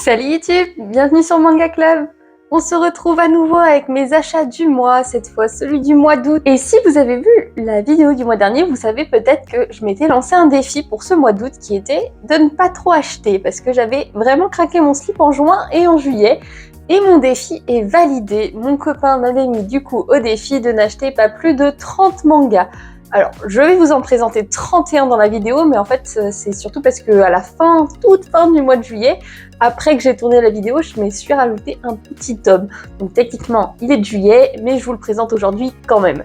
Salut YouTube, bienvenue sur Manga Club. On se retrouve à nouveau avec mes achats du mois, cette fois celui du mois d'août. Et si vous avez vu la vidéo du mois dernier, vous savez peut-être que je m'étais lancé un défi pour ce mois d'août qui était de ne pas trop acheter parce que j'avais vraiment craqué mon slip en juin et en juillet. Et mon défi est validé. Mon copain m'avait mis du coup au défi de n'acheter pas plus de 30 mangas. Alors, je vais vous en présenter 31 dans la vidéo, mais en fait, c'est surtout parce que à la fin, toute fin du mois de juillet, après que j'ai tourné la vidéo, je me suis rajouté un petit tome. Donc techniquement, il est de juillet, mais je vous le présente aujourd'hui quand même.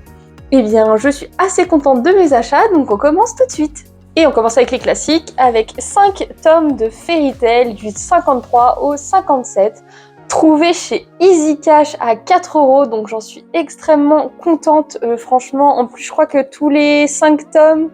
Eh bien, je suis assez contente de mes achats, donc on commence tout de suite. Et on commence avec les classiques, avec 5 tomes de Fairy Tail du 53 au 57. Trouvé chez Easy Cash à 4 €, donc j'en suis extrêmement contente, franchement. En plus, je crois que tous les 5 tomes,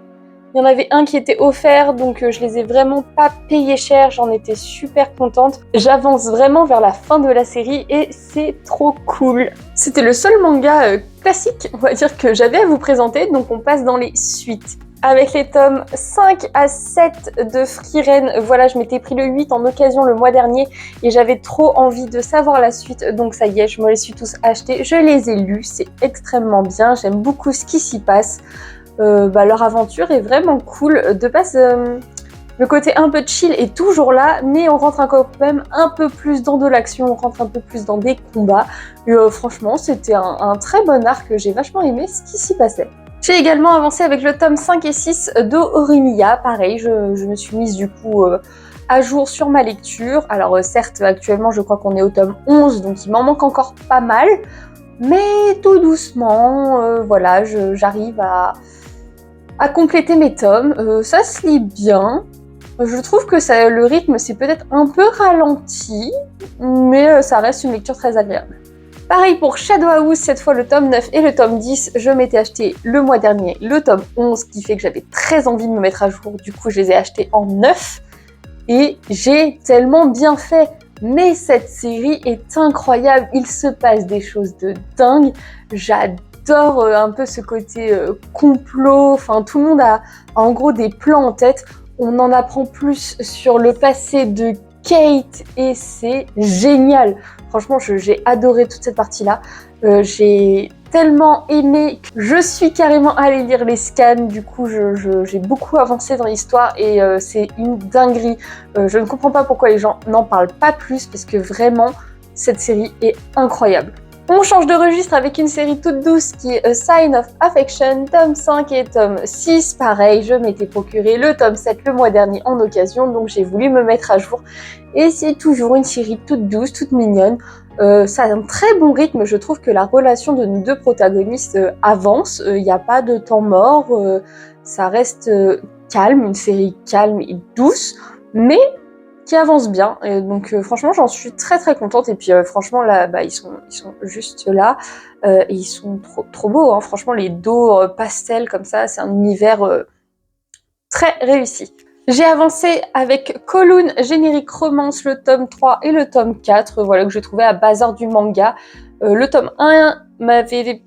il y en avait un qui était offert, donc je les ai vraiment pas payés cher, j'en étais super contente. J'avance vraiment vers la fin de la série et c'est trop cool. C'était le seul manga classique, on va dire, que j'avais à vous présenter, donc on passe dans les suites. Avec les tomes 5 à 7 de Frieren, voilà, je m'étais pris le 8 en occasion le mois dernier et j'avais trop envie de savoir la suite, donc ça y est, je me les suis tous achetés, je les ai lus, c'est extrêmement bien, j'aime beaucoup ce qui s'y passe. Leur aventure est vraiment cool, de base, le côté un peu chill est toujours là, mais on rentre quand même un peu plus dans de l'action, on rentre un peu plus dans des combats, et franchement, c'était un très bon arc, j'ai vachement aimé ce qui s'y passait. J'ai également avancé avec le tome 5 et 6 d'Orimiya, pareil, je me suis mise du coup à jour sur ma lecture. Alors certes, actuellement je crois qu'on est au tome 11, donc il m'en manque encore pas mal, mais tout doucement, voilà, j'arrive à compléter mes tomes. Ça se lit bien, je trouve que le rythme s'est peut-être un peu ralenti, mais ça reste une lecture très agréable. Pareil pour Shadow House, cette fois le tome 9 et le tome 10, je m'étais acheté le mois dernier le tome 11, qui fait que j'avais très envie de me mettre à jour, du coup je les ai achetés en 9, et j'ai tellement bien fait. Mais cette série est incroyable, il se passe des choses de dingue, j'adore un peu ce côté complot, enfin tout le monde a en gros des plans en tête, on en apprend plus sur le passé de Kate et c'est génial. Franchement, j'ai adoré toute cette partie-là. J'ai tellement aimé que je suis carrément allée lire les scans. Du coup, j'ai beaucoup avancé dans l'histoire et c'est une dinguerie. Je ne comprends pas pourquoi les gens n'en parlent pas plus parce que vraiment, cette série est incroyable. On change de registre avec une série toute douce qui est A Sign of Affection, tome 5 et tome 6. Pareil, je m'étais procuré le tome 7 le mois dernier en occasion, donc j'ai voulu me mettre à jour. Et c'est toujours une série toute douce, toute mignonne. Ça a un très bon rythme, je trouve que la relation de nos deux protagonistes avance. Il n'y a pas de temps mort, ça reste calme, une série calme et douce, mais qui avance bien, et donc franchement j'en suis très très contente, et puis franchement là ils sont juste là, et ils sont trop beaux, hein. Franchement les dos pastel comme ça, c'est un univers très réussi. J'ai avancé avec Kowloon Générique Romance, le tome 3 et le tome 4, voilà, que j'ai trouvé à Bazar du Manga. Le tome 1 m'avait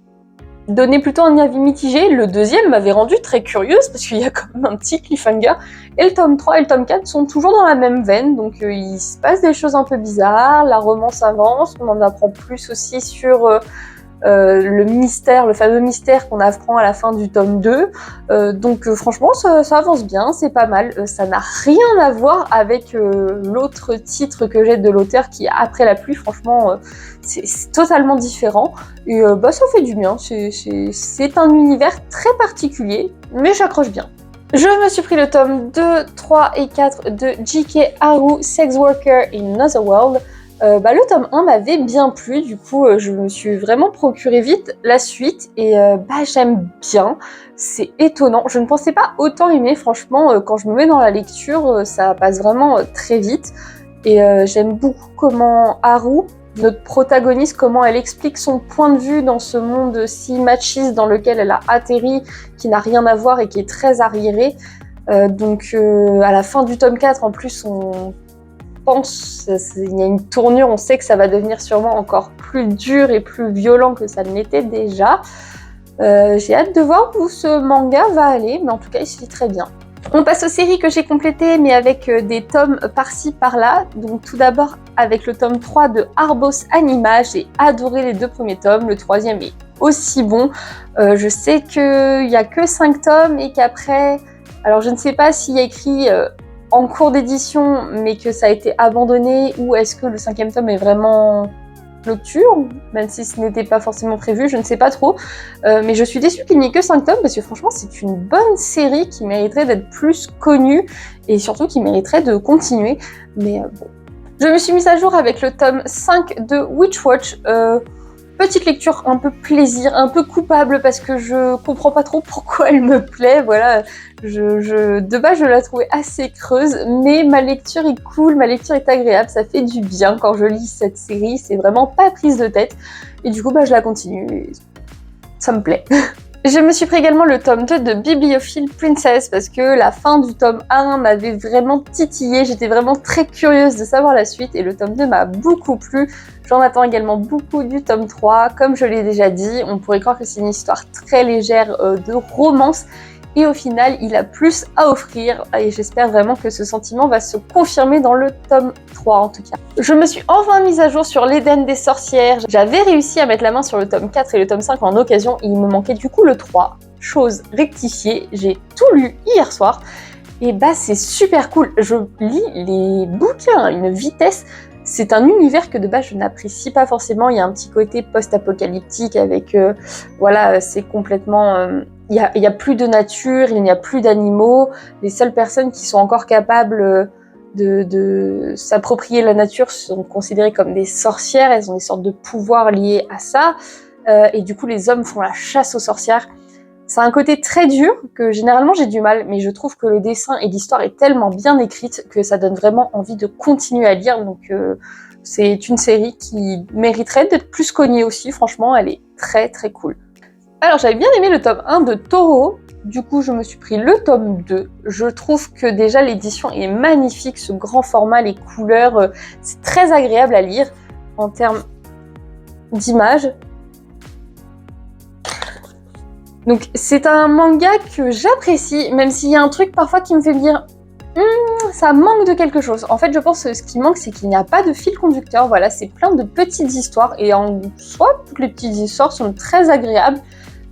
donné plutôt un avis mitigé, le deuxième m'avait rendu très curieuse parce qu'il y a quand même un petit cliffhanger, et le tome 3 et le tome 4 sont toujours dans la même veine, donc il se passe des choses un peu bizarres, la romance avance, on en apprend plus aussi sur le mystère, le fameux mystère qu'on apprend à la fin du tome 2, donc franchement ça avance bien, c'est pas mal, ça n'a rien à voir avec l'autre titre que j'ai de l'auteur qui est Après la pluie, franchement c'est totalement différent, et ça fait du bien, c'est un univers très particulier, mais j'accroche bien. Je me suis pris le tome 2, 3 et 4 de J.K. Haru, Sex Worker in Another World. Le tome 1 m'avait bien plu, du coup je me suis vraiment procuré vite la suite, et j'aime bien, c'est étonnant, je ne pensais pas autant aimer, franchement quand je me mets dans la lecture ça passe vraiment très vite, et j'aime beaucoup comment Haru, notre protagoniste, comment elle explique son point de vue dans ce monde si machiste dans lequel elle a atterri, qui n'a rien à voir et qui est très arriéré. Donc à la fin du tome 4, en plus, on pense, il y a une tournure, on sait que ça va devenir sûrement encore plus dur et plus violent que ça ne l'était déjà. J'ai hâte de voir où ce manga va aller, mais en tout cas, il se lit très bien. On passe aux séries que j'ai complétées, mais avec des tomes par-ci par-là. Donc tout d'abord avec le tome 3 de Arbos Anima, j'ai adoré les 2 premiers tomes, le 3e est aussi bon. Je sais qu'il n'y a que 5 tomes et qu'après, alors je ne sais pas s'il y a écrit en cours d'édition, mais que ça a été abandonné, ou est-ce que le 5e tome est vraiment nocturne, même si ce n'était pas forcément prévu, je ne sais pas trop. Mais je suis déçue qu'il n'y ait que 5 tomes, parce que franchement, c'est une bonne série qui mériterait d'être plus connue, et surtout qui mériterait de continuer. Mais bon. Je me suis mise à jour avec le tome 5 de Witchwatch. Petite lecture un peu plaisir, un peu coupable parce que je comprends pas trop pourquoi elle me plaît, voilà. De base, je la trouvais assez creuse, mais ma lecture est cool, ma lecture est agréable, ça fait du bien quand je lis cette série, c'est vraiment pas prise de tête. Et du coup, je la continue et ça me plaît. Je me suis pris également le tome 2 de Bibliophile Princess parce que la fin du tome 1 m'avait vraiment titillée, j'étais vraiment très curieuse de savoir la suite et le tome 2 m'a beaucoup plu. J'en attends également beaucoup du tome 3, comme je l'ai déjà dit, on pourrait croire que c'est une histoire très légère de romance et au final il a plus à offrir et j'espère vraiment que ce sentiment va se confirmer dans le tome 3 en tout cas. Je me suis enfin mise à jour sur l'Éden des sorcières, j'avais réussi à mettre la main sur le tome 4 et le tome 5 en occasion et il me manquait du coup le 3, chose rectifiée, j'ai tout lu hier soir et c'est super cool, je lis les bouquins à une vitesse. C'est un univers que de base je n'apprécie pas forcément, il y a un petit côté post-apocalyptique avec, voilà, c'est complètement... il y a plus de nature, il n'y a plus d'animaux, les seules personnes qui sont encore capables de s'approprier la nature sont considérées comme des sorcières, elles ont des sortes de pouvoirs liés à ça, et du coup les hommes font la chasse aux sorcières. C'est un côté très dur que généralement j'ai du mal, mais je trouve que le dessin et l'histoire est tellement bien écrite que ça donne vraiment envie de continuer à lire. Donc c'est une série qui mériterait d'être plus connue aussi, franchement elle est très très cool. Alors j'avais bien aimé le tome 1 de Toro, du coup je me suis pris le tome 2. Je trouve que déjà l'édition est magnifique, ce grand format, les couleurs, c'est très agréable à lire en termes d'image. Donc c'est un manga que j'apprécie, même s'il y a un truc parfois qui me fait dire ça manque de quelque chose. En fait je pense que ce qui manque c'est qu'il n'y a pas de fil conducteur, voilà, c'est plein de petites histoires et en soi toutes les petites histoires sont très agréables,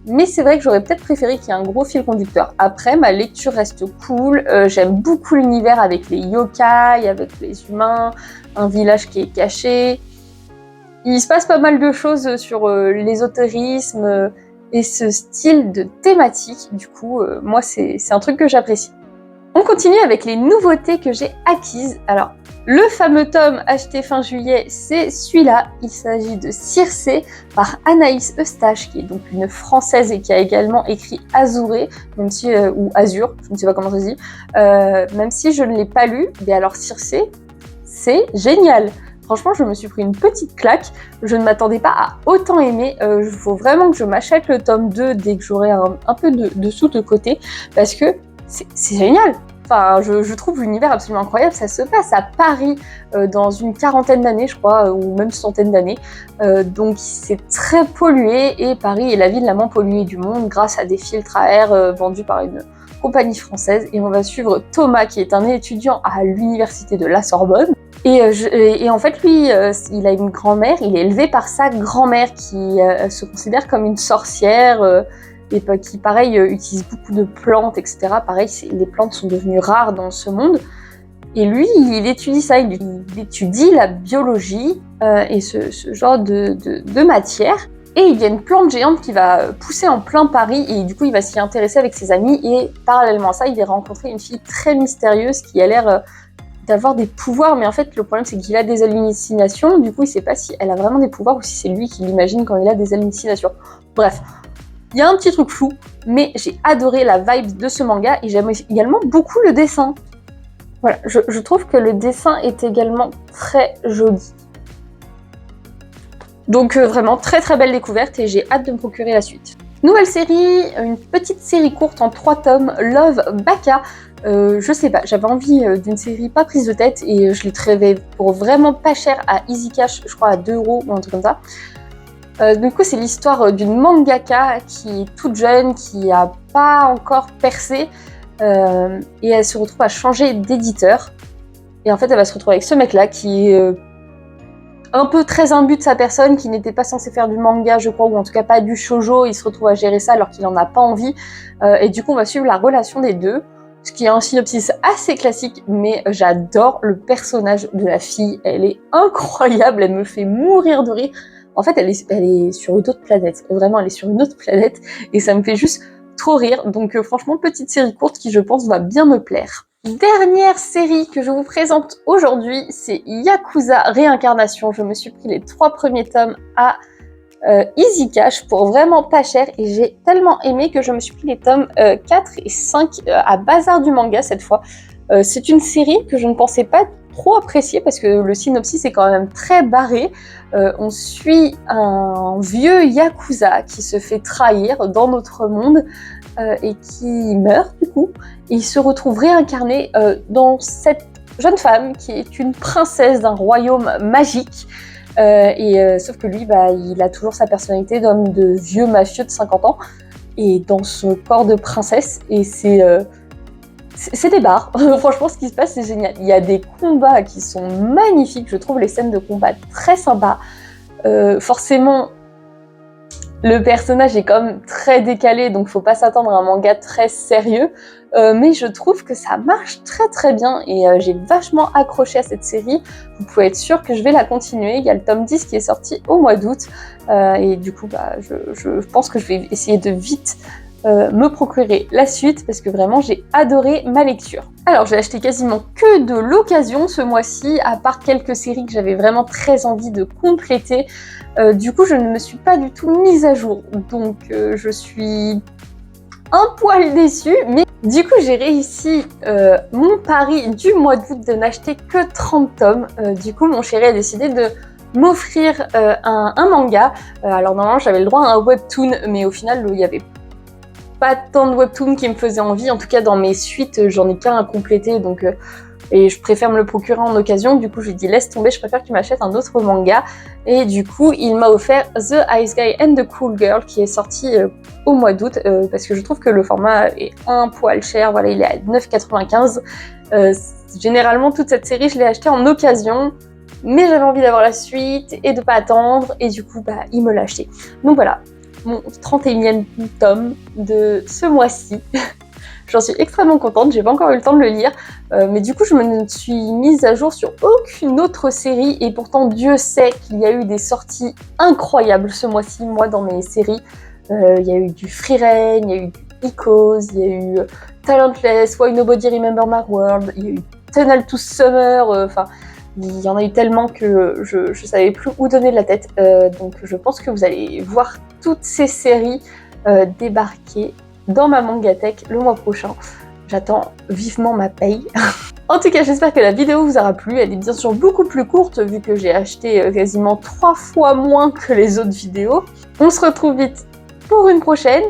mais c'est vrai que j'aurais peut-être préféré qu'il y ait un gros fil conducteur. Après ma lecture reste cool, j'aime beaucoup l'univers avec les yokai, avec les humains, un village qui est caché. Il se passe pas mal de choses sur l'ésotérisme, et ce style de thématique, du coup, moi c'est un truc que j'apprécie. On continue avec les nouveautés que j'ai acquises. Alors, le fameux tome acheté fin juillet, c'est celui-là. Il s'agit de Circé par Anaïs Eustache, qui est donc une Française et qui a également écrit Azuré, même si, ou Azur, je ne sais pas comment ça se dit, même si je ne l'ai pas lu. Mais alors Circé, c'est génial. Franchement, je me suis pris une petite claque. Je ne m'attendais pas à autant aimer. Il faut vraiment que je m'achète le tome 2 dès que j'aurai un peu de sous de côté. Parce que c'est génial. Enfin, je trouve l'univers absolument incroyable. Ça se passe à Paris dans une quarantaine d'années, je crois, ou même centaine d'années. Donc c'est très pollué. Et Paris est la ville la moins polluée du monde grâce à des filtres à air vendus par une compagnie française. Et on va suivre Thomas, qui est un étudiant à l'université de la Sorbonne. Et en fait, lui, il a une grand-mère, il est élevé par sa grand-mère qui se considère comme une sorcière et qui, pareil, utilise beaucoup de plantes, etc. Pareil, les plantes sont devenues rares dans ce monde. Et lui, il étudie ça, il étudie la biologie et ce genre de matière. Et il y a une plante géante qui va pousser en plein Paris et du coup, il va s'y intéresser avec ses amis. Et parallèlement à ça, il va rencontrer une fille très mystérieuse qui a l'air... d'avoir des pouvoirs, mais en fait le problème c'est qu'il a des hallucinations, du coup il sait pas si elle a vraiment des pouvoirs ou si c'est lui qui l'imagine quand il a des hallucinations. Bref, il y a un petit truc flou, mais j'ai adoré la vibe de ce manga et j'aime également beaucoup le dessin. Voilà, je trouve que le dessin est également très joli. Donc vraiment très très belle découverte et j'ai hâte de me procurer la suite. Nouvelle série, une petite série courte en 3 tomes, Love Baka. Je sais pas, j'avais envie d'une série pas prise de tête et je l'ai trouvé pour vraiment pas cher à Easy Cash, je crois à 2€ ou un truc comme ça. Du coup, c'est l'histoire d'une mangaka qui est toute jeune, qui a pas encore percé et elle se retrouve à changer d'éditeur. Et en fait, elle va se retrouver avec ce mec-là qui est un peu très imbu de sa personne, qui n'était pas censé faire du manga, je crois, ou en tout cas pas du shoujo. Il se retrouve à gérer ça alors qu'il en a pas envie. Et du coup, on va suivre la relation des deux, ce qui est un synopsis assez classique, mais j'adore le personnage de la fille. Elle est incroyable, elle me fait mourir de rire. En fait, elle est sur une autre planète. Vraiment, elle est sur une autre planète, et ça me fait juste trop rire. Donc franchement, petite série courte qui, je pense, va bien me plaire. Dernière série que je vous présente aujourd'hui, c'est Yakuza Réincarnation. Je me suis pris les 3 premiers tomes à Easy Cash pour vraiment pas cher, et j'ai tellement aimé que je me suis pris les tomes 4 et 5 à Bazar du Manga cette fois. C'est une série que je ne pensais pas trop apprécier parce que le synopsis est quand même très barré. On suit un vieux Yakuza qui se fait trahir dans notre monde et qui meurt du coup. Et il se retrouve réincarné dans cette jeune femme qui est une princesse d'un royaume magique. Sauf que lui, il a toujours sa personnalité d'homme de vieux mafieux de 50 ans et dans son corps de princesse, et c'est des barres. Franchement, ce qui se passe, c'est génial. Il y a des combats qui sont magnifiques. Je trouve les scènes de combat très sympas. Forcément, le personnage est quand même très décalé, donc faut pas s'attendre à un manga très sérieux. Mais je trouve que ça marche très très bien, et j'ai vachement accroché à cette série. Vous pouvez être sûr que je vais la continuer. Il y a le tome 10 qui est sorti au mois d'août. Et du coup, je pense que je vais essayer de vite me procurer la suite parce que vraiment j'ai adoré ma lecture. Alors j'ai acheté quasiment que de l'occasion ce mois-ci, à part quelques séries que j'avais vraiment très envie de compléter. Du coup je ne me suis pas du tout mise à jour, donc je suis un poil déçue, mais du coup j'ai réussi mon pari du mois d'août de n'acheter que 30 tomes. Du coup mon chéri a décidé de m'offrir un manga. Alors normalement j'avais le droit à un webtoon, mais au final il y avait pas tant de webtoons qui me faisaient envie. En tout cas, dans mes suites, j'en ai qu'un à compléter, donc et je préfère me le procurer en occasion. Du coup, je lui ai dit laisse tomber, je préfère que tu m'achètes un autre manga. Et du coup, il m'a offert The Ice Guy and the Cool Girl, qui est sorti au mois d'août, parce que je trouve que le format est un poil cher. Voilà, il est à 9,95 €. Généralement, toute cette série, je l'ai achetée en occasion, mais j'avais envie d'avoir la suite et de pas attendre, et du coup, il me l'a acheté. Donc voilà, mon 31e tome de ce mois-ci. J'en suis extrêmement contente, j'ai pas encore eu le temps de le lire, mais du coup je me suis mise à jour sur aucune autre série, et pourtant Dieu sait qu'il y a eu des sorties incroyables ce mois-ci. Moi dans mes séries, il y a eu du Free Rein, il y a eu du Icos, il y a eu Talentless, Why Nobody Remember My World, il y a eu Tunnel to Summer, il y en a eu tellement que je savais plus où donner de la tête. Donc je pense que vous allez voir toutes ces séries débarquer dans ma mangatech le mois prochain. J'attends vivement ma paye. En tout cas, j'espère que la vidéo vous aura plu. Elle est bien sûr beaucoup plus courte vu que j'ai acheté quasiment 3 fois moins que les autres vidéos. On se retrouve vite pour une prochaine.